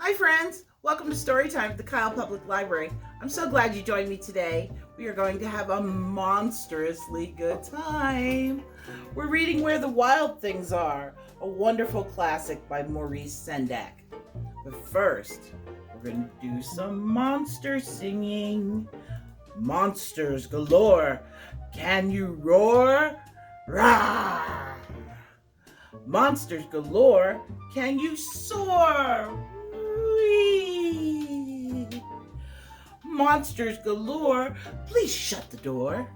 Hi friends, welcome to Storytime at the Kyle Public Library. I'm so glad you joined me today. We are going to have a monstrously good time. We're reading Where the Wild Things Are, a wonderful classic by Maurice Sendak. But first, we're going to do some monster singing. Monsters galore, can you roar? Rah! Monsters galore, can you soar? Whee! Monsters galore, please shut the door.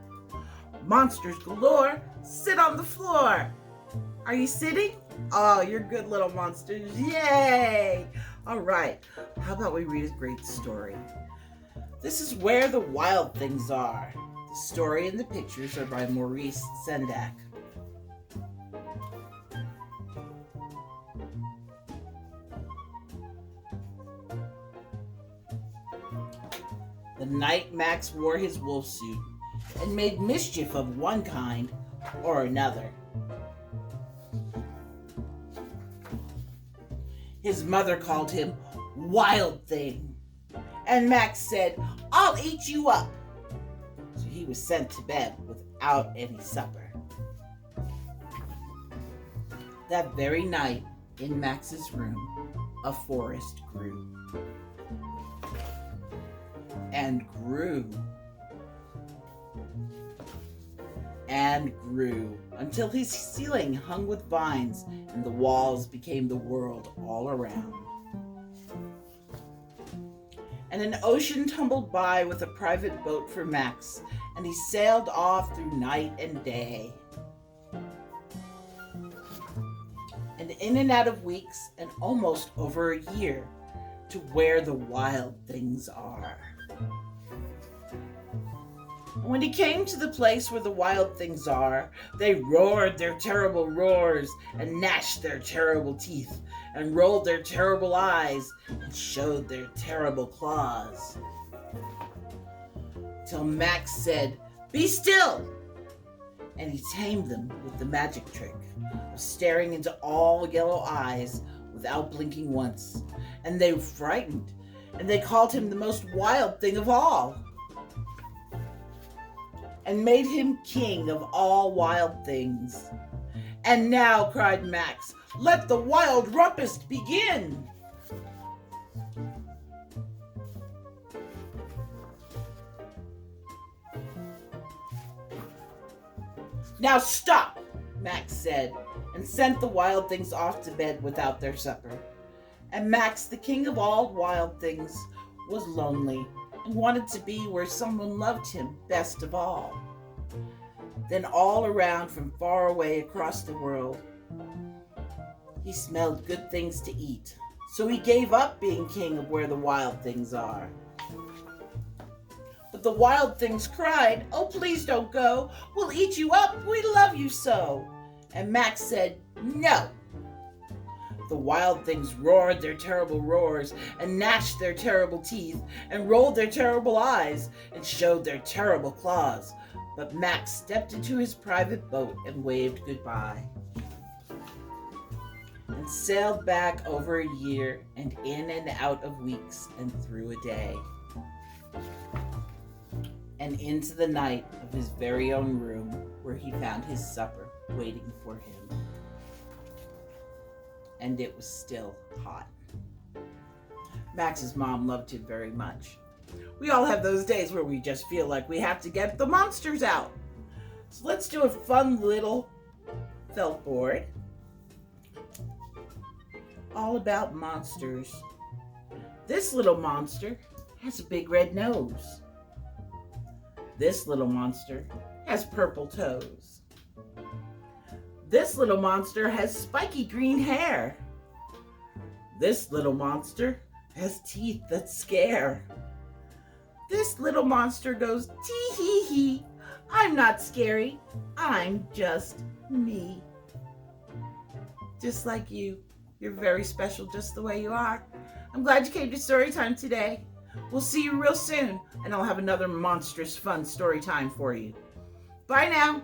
Monsters galore, sit on the floor. Are you sitting? Oh, you're good little monsters. Yay! All right, how about we read a great story? This is Where the Wild Things Are. The story and the pictures are by Maurice Sendak. The night Max wore his wolf suit and made mischief of one kind or another. His mother called him Wild Thing, and Max said, "I'll eat you up." So he was sent to bed without any supper. That very night, in Max's room, a forest grew. And grew and grew until his ceiling hung with vines and the walls became the world all around. And an ocean tumbled by with a private boat for Max, and he sailed off through night and day. And in and out of weeks and almost over a year to where the wild things are. When he came to the place where the wild things are, they roared their terrible roars and gnashed their terrible teeth and rolled their terrible eyes and showed their terrible claws. Till Max said, "Be still!" And he tamed them with the magic trick of staring into all yellow eyes without blinking once. And they were frightened, and they called him the most wild thing of all, and made him king of all wild things. "And now," cried Max, "let the wild rumpus begin." "Now stop," Max said, and sent the wild things off to bed without their supper. And Max, the king of all wild things, was lonely and wanted to be where someone loved him best of all. Then all around from far away across the world, he smelled good things to eat. So he gave up being king of where the wild things are. But the wild things cried, "Oh, please don't go. We'll eat you up. We love you so." And Max said, "No." The wild things roared their terrible roars and gnashed their terrible teeth and rolled their terrible eyes and showed their terrible claws. But Max stepped into his private boat and waved goodbye and sailed back over a year and in and out of weeks and through a day and into the night of his very own room where he found his supper waiting for him. And it was still hot. Max's mom loved him very much. We all have those days where we just feel like we have to get the monsters out. So let's do a fun little felt board all about monsters. This little monster has a big red nose. This little monster has purple toes. This little monster has spiky green hair. This little monster has teeth that scare. This little monster goes tee-hee-hee. I'm not scary. I'm just me. Just like you. You're very special just the way you are. I'm glad you came to Storytime today. We'll see you real soon, and I'll have another monstrous fun story time for you. Bye now.